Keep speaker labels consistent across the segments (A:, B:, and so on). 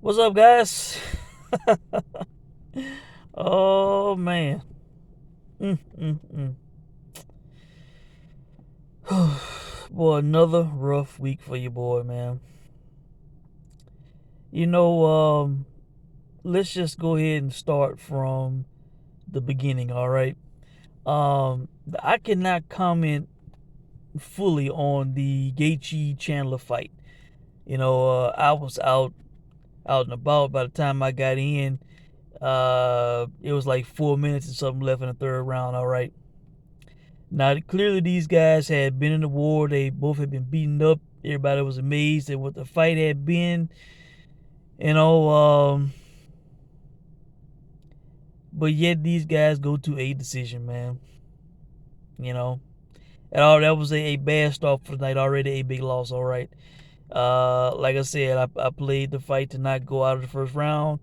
A: What's up, guys? Oh man, mm, mm, mm. Boy, another rough week for you, boy, man. You know, let's just go ahead and start from the beginning. All right. I cannot comment fully on the Gaethje Chandler fight. I was out and about by the time I got in. It was like 4 minutes and something left in the third round. All right. Now, clearly, these guys had been in the war. They both had been beaten up. Everybody was amazed at what the fight had been, you know. But yet, these guys go to a decision, man. You know, and all that was a bad start for the night. Already a big loss. All right. Like I said, I played the fight to not go out of the first round.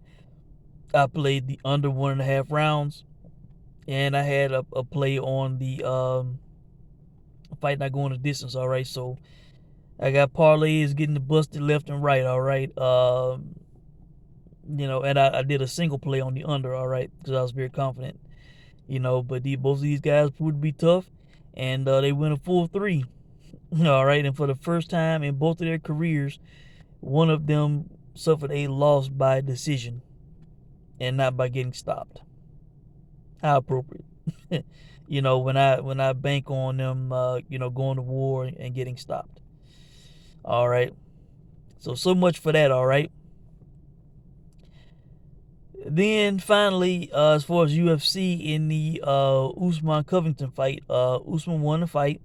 A: I played the under 1.5 rounds, and I had a play on the fight not going the distance. All right, so I got parlays getting busted left and right. All right. And I did a single play on the under. All right, because I was very confident. But both of these guys proved to be tough, and they went a full three. All right, and for the first time in both of their careers, one of them suffered a loss by decision and not by getting stopped. How appropriate. when I bank on them, going to war and getting stopped. All right. So much for that. All right. Then finally, as far as UFC in the Usman Covington fight, Usman won the fight.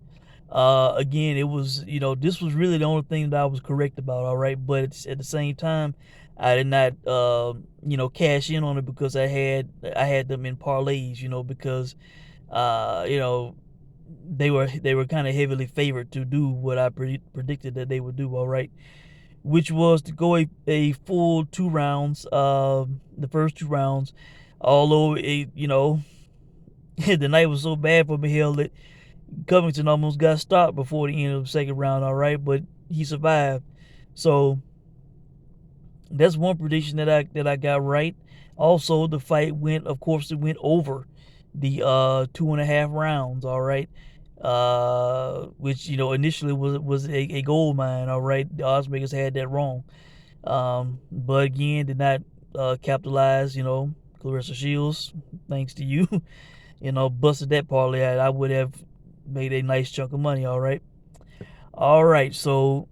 A: Again, it was this was really the only thing that I was correct about. All right, but at the same time, I did not cash in on it because I had them in parlays. Because they were kind of heavily favored to do what I predicted that they would do. All right, which was to go a full 2 rounds. The first 2 rounds, although the night was so bad for Mihail that Covington almost got stopped before the end of the second round. All right, but he survived. So that's one prediction that I got right. Also, the fight went, of course, it went over the 2.5 rounds. All right, which initially was a gold mine. All right, the odds makers had that wrong. But again, did not capitalize. Clarissa Shields, thanks to you, busted that parlay out. I would have made a nice chunk of money. All right. So,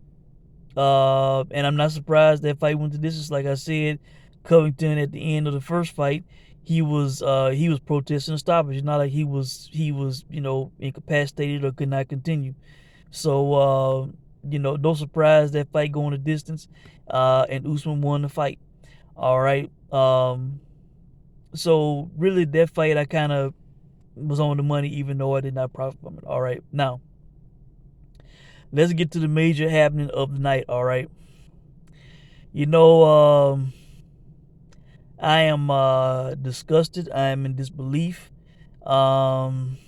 A: and I'm not surprised that fight went to distance. Like I said, Covington at the end of the first fight, he was protesting a stoppage. It's not like he was incapacitated or could not continue. So no surprise that fight going the distance, and Usman won the fight. All right. So really, that fight I kind of was on the money, even though I did not profit from it. All right. Now let's get to the major happening of the night. All right. You know, I am disgusted. I am in disbelief. Um,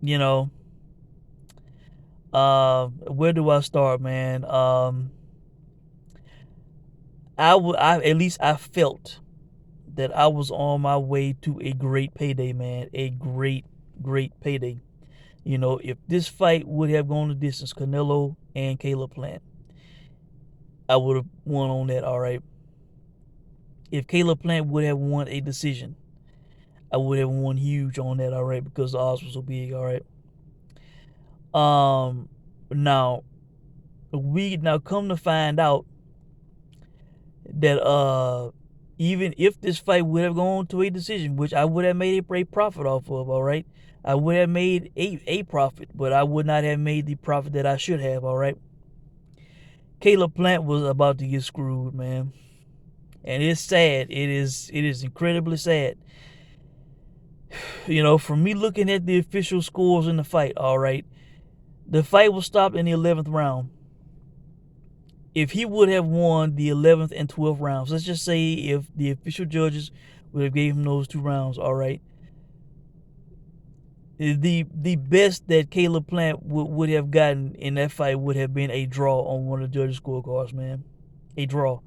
A: you know, where do I start, man? At least I felt that I was on my way to a great payday, man. A great, great payday. If this fight would have gone the distance, Canelo and Caleb Plant, I would have won on that. All right. If Caleb Plant would have won a decision, I would have won huge on that. All right, because the odds were so big. All right. Now we now come to find out that even if this fight would have gone to a decision, which I would have made a profit off of, all right, I would have made a profit, but I would not have made the profit that I should have. All right. Caleb Plant was about to get screwed, man, and it's sad. It is incredibly sad. From me looking at the official scores in the fight, all right, the fight was stopped in the 11th round. If he would have won the 11th and 12th rounds, let's just say if the official judges would have gave him those 2 rounds, all right, the best that Caleb Plant would have gotten in that fight would have been a draw on one of the judges' scorecards, man. A draw.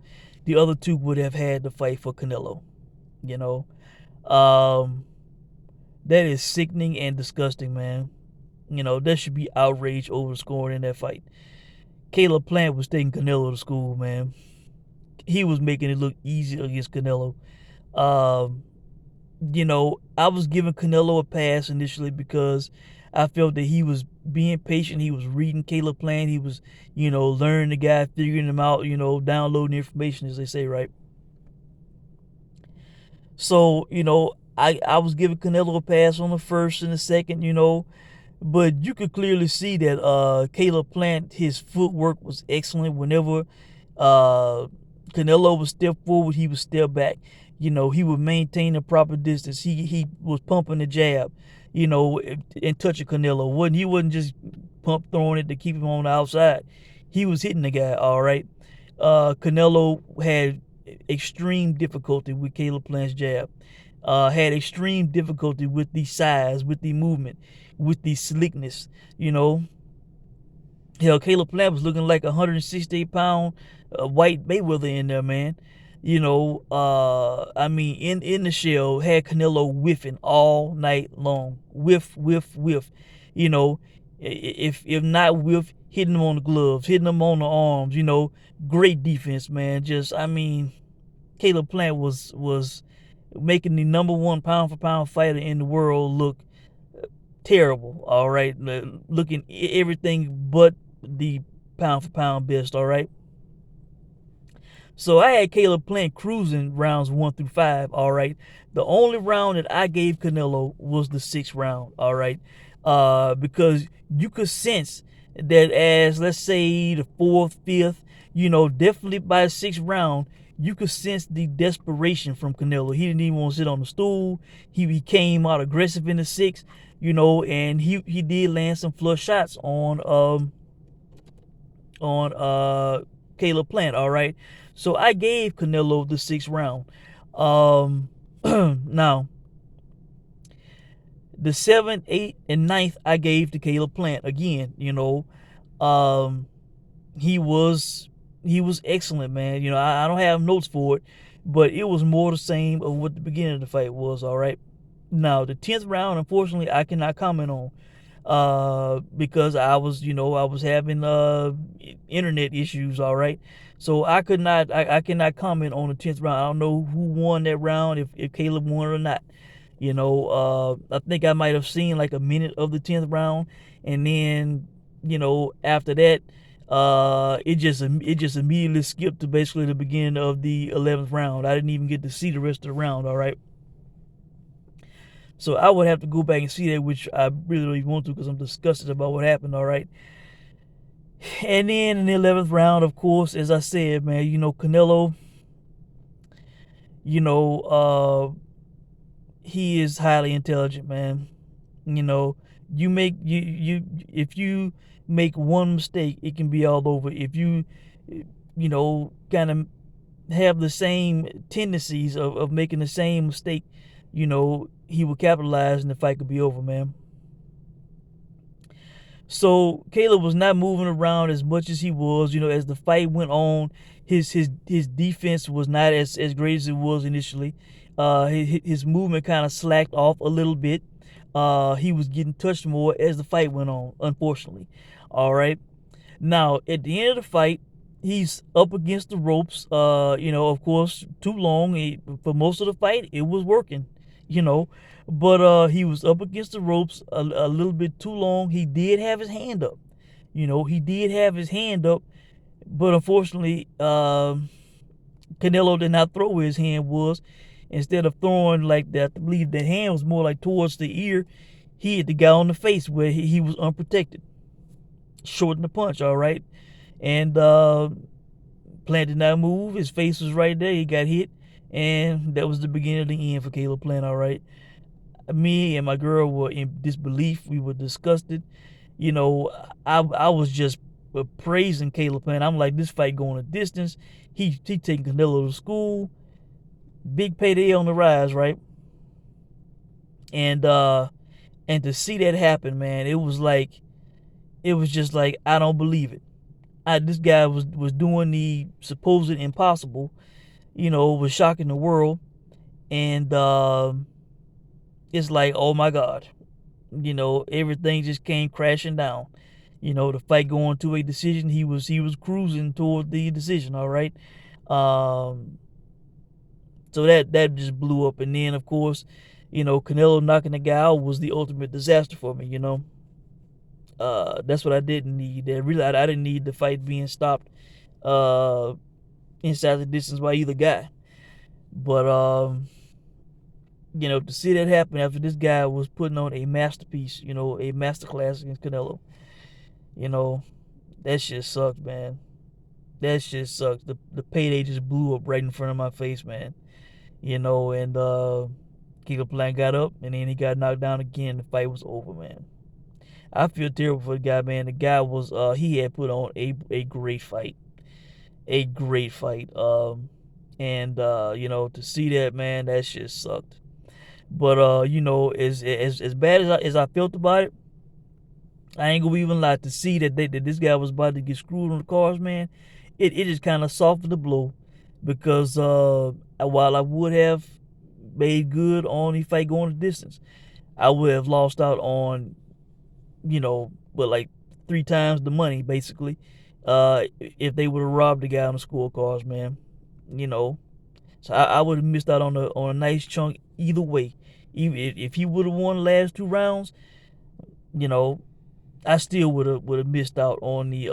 A: the other two would have had to fight for Canelo. You know, um, that is sickening and disgusting, man. You know, there should be outrage over scoring in that fight. Caleb Plant was taking Canelo to school, man. He was making it look easy against Canelo. Um, you know, I was giving Canelo a pass initially because I felt that he was being patient. He was reading Caleb Plant. He was, learning the guy, figuring him out, downloading information, as they say, right? So, I was giving Canelo a pass on the first and the second, but you could clearly see that Caleb Plant, his footwork was excellent. Whenever uh, Canelo would step forward, he would step back. He would maintain the proper distance. He was pumping the jab, and touching Canelo. He wasn't just pump throwing it to keep him on the outside. He was hitting the guy, all right. Canelo had extreme difficulty with Caleb Plant's jab. Had extreme difficulty with the size, with the movement, with the slickness. You know, hell, Caleb Plant was looking like a 168-pound white Mayweather in there, man. I mean, in the shell, had Canelo whiffing all night long, whiff, whiff, whiff. You know, if not whiff, hitting him on the gloves, hitting him on the arms. Great defense, man. Just, I mean, Caleb Plant was making the number one pound for pound fighter in the world look terrible. All right, looking everything but the pound for pound best. All right. So I had Caleb Plant cruising rounds 1 through 5. All right. The only round that I gave Canelo was the 6th round. All right. Because you could sense that as, let's say, the 4th, 5th, definitely by the 6th round, you could sense the desperation from Canelo. He didn't even want to sit on the stool. He came out aggressive in the 6th, and he did land some flush shots on Caleb Plant. All right. So I gave Canelo the 6th round. Now, the 7th, 8th, and 9th I gave to Caleb Plant. Again, he was excellent, man. I don't have notes for it, but it was more the same of what the beginning of the fight was. All right. Now, the 10th round, unfortunately, I cannot comment on because I was having internet issues. All right. So I cannot comment on the 10th round. I don't know who won that round, if Caleb won or not. I think I might have seen like a minute of the 10th round, and then after that, it just immediately skipped to basically the beginning of the 11th round. I didn't even get to see the rest of the round. All right. So I would have to go back and see that, which I really don't even want to because I'm disgusted about what happened. All right. And then in the 11th round, of course, as I said, man, Canelo, he is highly intelligent, man. You make you if you make one mistake, it can be all over. If you kind of have the same tendencies of making the same mistake, he will capitalize and the fight could be over, man. So Caleb was not moving around as much as he was. As the fight went on, his defense was not as great as it was initially. His movement kind of slacked off a little bit. He was getting touched more as the fight went on, unfortunately. All right. Now, at the end of the fight, he's up against the ropes. Of course, too long. For most of the fight, it was working, but he was up against the ropes a little bit too long. He did have his hand up. He did have his hand up, but unfortunately, Canelo did not throw where his hand was. Instead of throwing like that, I believe the hand was more like towards the ear. He hit the guy on the face where he was unprotected. Shortened the punch, all right. And Plant did not move. His face was right there. He got hit. And that was the beginning of the end for Caleb Plant, all right. Me and my girl were in disbelief. We were disgusted. I was just praising Caleb Plant. I'm like, this fight going a distance. He taking Canelo to school. Big payday on the rise, right? And to see that happen, man, it was just like, I don't believe it. this guy was doing the supposed impossible. Was shocking the world, and it's like, oh my God, everything just came crashing down. The fight going to a decision. He was cruising toward the decision. All right. Um, so that just blew up, and then of course, Canelo knocking the guy out was the ultimate disaster for me. That's what I didn't need. That really, I didn't need the fight being stopped uh, inside the distance by either guy. But to see that happen after this guy was putting on a masterpiece, a masterclass against Canelo, you know, that shit sucked, man. That shit sucks. The payday just blew up right in front of my face, man. And Caleb Plant got up and then he got knocked down again. The fight was over, man. I feel terrible for the guy, man. The guy was he had put on a great fight. A great fight. And to see that, man, that shit sucked. But as bad as I felt about it, I ain't gonna even lie. To see that this guy was about to get screwed on the cards, man, it just kind of softened the blow, because while I would have made good on the fight going the distance, I would have lost out on like 3 times the money basically, if they would have robbed the guy on the scorecards, man. You know, so I would have missed out on a nice chunk either way. Even if he would have won the last 2 rounds, you know, I still would have missed out on the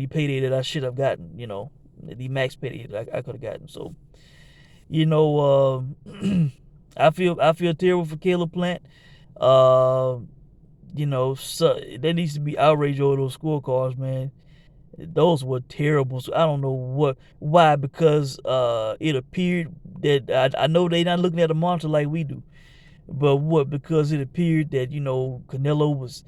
A: payday that I should have gotten. The max payday that I could have gotten. So I feel terrible for Caleb Plant. Uh, so there needs to be outrage over those scorecards, man. Those were terrible. So I don't know why, because it appeared that I know they not looking at a monitor like we do, but because it appeared that Canelo was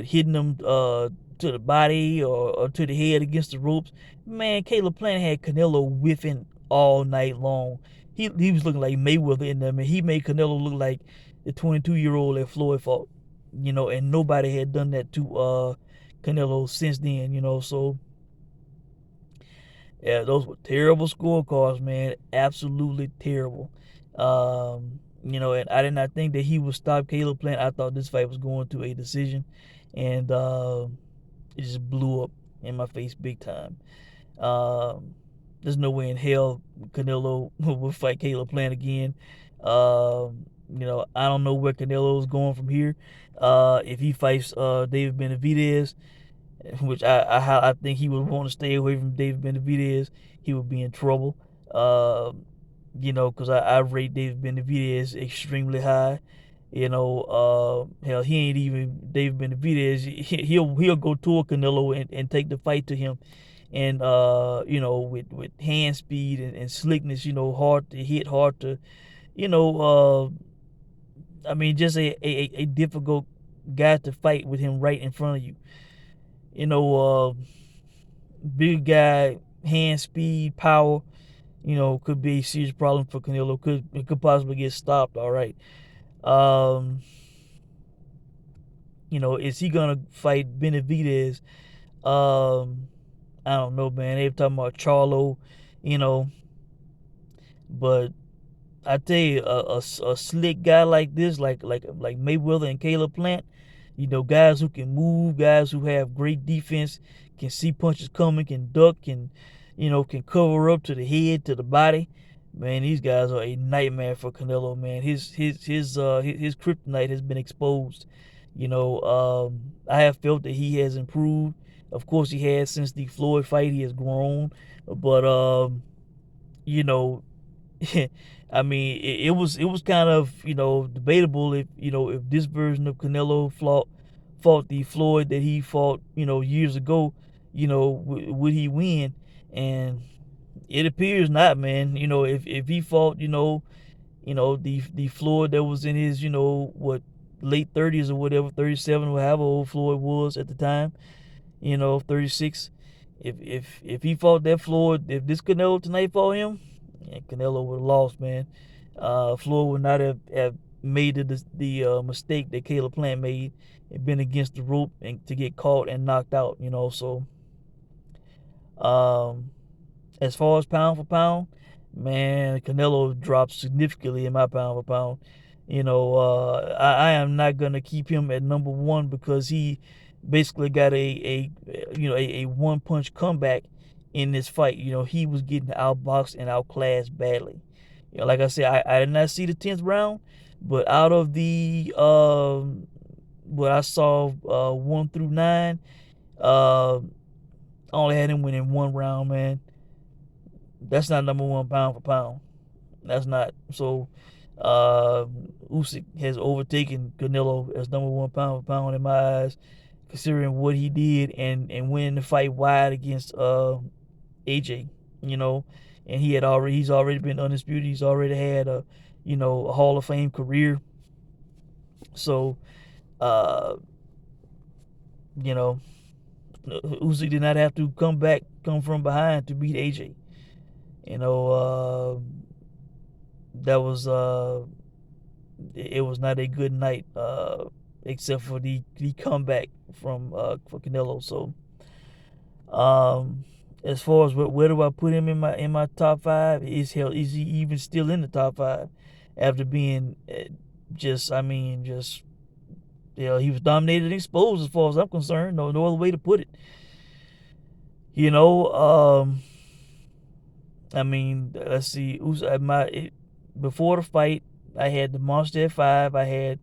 A: hitting them to the body, or to the head against the ropes. Man, Caleb Plant had Canelo whiffing all night long. He was looking like Mayweather in there, man. He made Canelo look like the 22-year-old that Floyd fought. And nobody had done that to Canelo since then. So yeah, those were terrible scorecards, man. Absolutely terrible. And I did not think that he would stop Caleb Plant. I thought this fight was going to a decision, and it just blew up in my face big time. There's no way in hell Canelo will fight Caleb Plant again. I don't know where Canelo is going from here. If he fights David Benavidez, which I think he would want to stay away from David Benavidez, he would be in trouble. Because I rate David Benavidez extremely high. Hell, he ain't even David Benavidez. He'll go toward Canelo and take the fight to him, and with hand speed and slickness, hard to hit, hard to, just a difficult guy to fight with him right in front of you. Big guy, hand speed, power, could be a serious problem for Canelo. It could possibly get stopped. All right. Is he gonna fight Benavidez? I don't know, man. They were talking about Charlo, you know, but I tell you, a slick guy like this, like Mayweather and Caleb Plant, guys who can move, guys who have great defense, can see punches coming, can duck, can cover up to the head, to the body. Man, these guys are a nightmare for Canelo. Man, his kryptonite has been exposed. I have felt that he has improved. Of course, he has since the Floyd fight. He has grown, but you know, I mean, it was kind of debatable if this version of Canelo fought the Floyd that he fought years ago, would he win? And it appears not, man. If he fought the Floyd that was in his what, late 30s or whatever, 37 or however old Floyd was at the time, 36. If he fought that Floyd, if this Canelo tonight fought him, yeah, Canelo would have lost, man. Floyd would not have made the mistake that Caleb Plant made and been against the rope and to get caught and knocked out. So Um, as far as pound for pound, man, Canelo dropped significantly in my pound for pound. I am not gonna keep him at number one because he basically got a one punch comeback in this fight. He was getting outboxed and outclassed badly. Like I said, I did not see the 10th round, but out of the what I saw 1 through 9, I only had him winning one round, man. That's not number one pound for pound. That's not. So Usyk has overtaken Canelo as number one pound for pound in my eyes, considering what he did and winning the fight wide against AJ. You know, and he's already been undisputed. He's already had a Hall of Fame career. So uh, you know, Usyk did not have to come from behind to beat AJ. You know, that was it was not a good night, except for the comeback from for Canelo. So, um, as far as where do I put him in my top five? Is he even still in the top five after being just he was dominated and exposed as far as I'm concerned. No other way to put it. You know, I mean, let's see. Before the fight, I had the Monster at 5. I had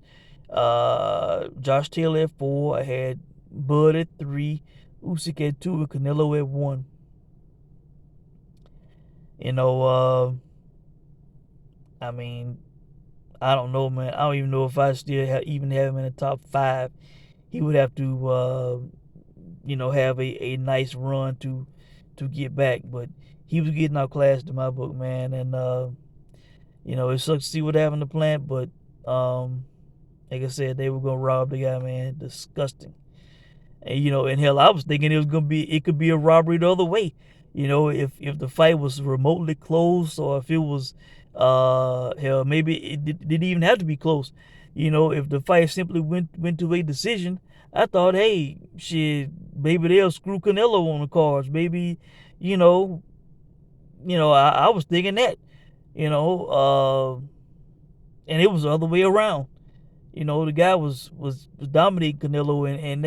A: Josh Taylor at 4. I had Bud at 3. Usyk at 2 and Canelo at 1. You know, I mean, I don't know, man. I don't even know if I still even have him in the top 5. He would have to, have a nice run to get back. But he was getting outclassed in my book, man. And, it sucks to see what happened to Plant, but like I said, they were gonna rob the guy, man. Disgusting. And hell, I was thinking it could be a robbery the other way. If the fight was remotely close, or if it was hell, maybe it didn't even have to be close. If the fight simply went to a decision, I thought, hey, shit, maybe they'll screw Canelo on the cards. Maybe, you know, I was thinking that, you know, and it was the other way around. The guy was dominating Canelo, and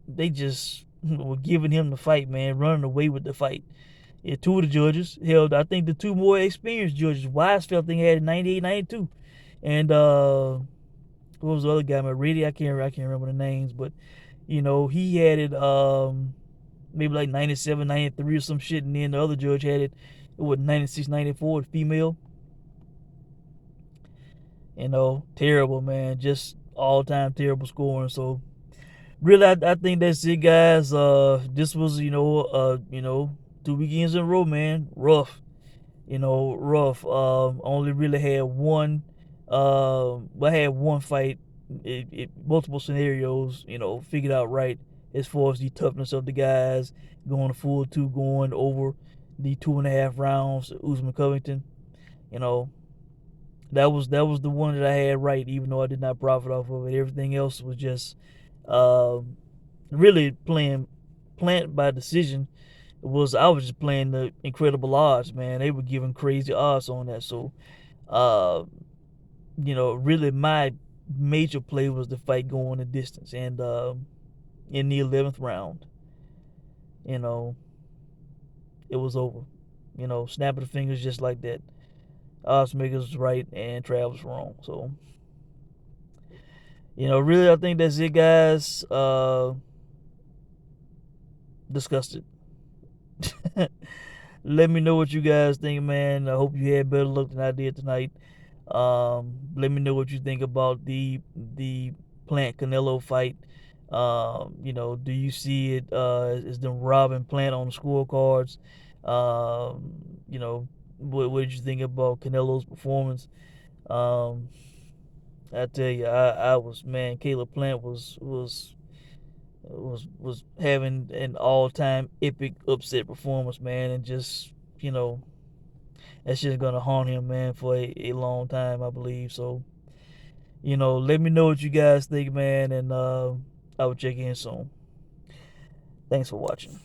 A: they just were giving him the fight, man, running away with the fight. Yeah, two of the judges held. I think the two more experienced judges, Weisfeld, thing had 98, 92, and what was the other guy? Really, I can't remember the names, but he had it maybe like 97, 93 or some shit, and then the other judge had it 96, 94, female. Terrible, man. Just all time terrible scoring. So really, I think that's it, guys. This was 2 weekends in a row, man. Rough. Rough. Only really had one. I had one fight. Multiple scenarios. Figured out right as far as the toughness of the guys going to full 2, going over the 2.5 rounds. Usman Covington. You know, that was the one that I had right, even though I did not profit off of it. Everything else was just really playing Plant by decision. I was just playing the incredible odds, man. They were giving crazy odds on that. So really my major play was the fight going the distance, and in the 11th round, you know, it was over. Snapping the fingers just like that. Odds makers was right and Trav was wrong. So, really, I think that's it, guys. Disgusted. Let me know what you guys think, man. I hope you had better luck than I did tonight. Let me know what you think about the Plant Canelo fight. Do you see it as them robbing Plant on the scorecards? What did you think about Canelo's performance? I tell you, I was, man. Caleb Plant was having an all-time epic upset performance, man, and just that's just gonna haunt him, man, for a long time, I believe. So let me know what you guys think, man, and I will check in soon. Thanks for watching.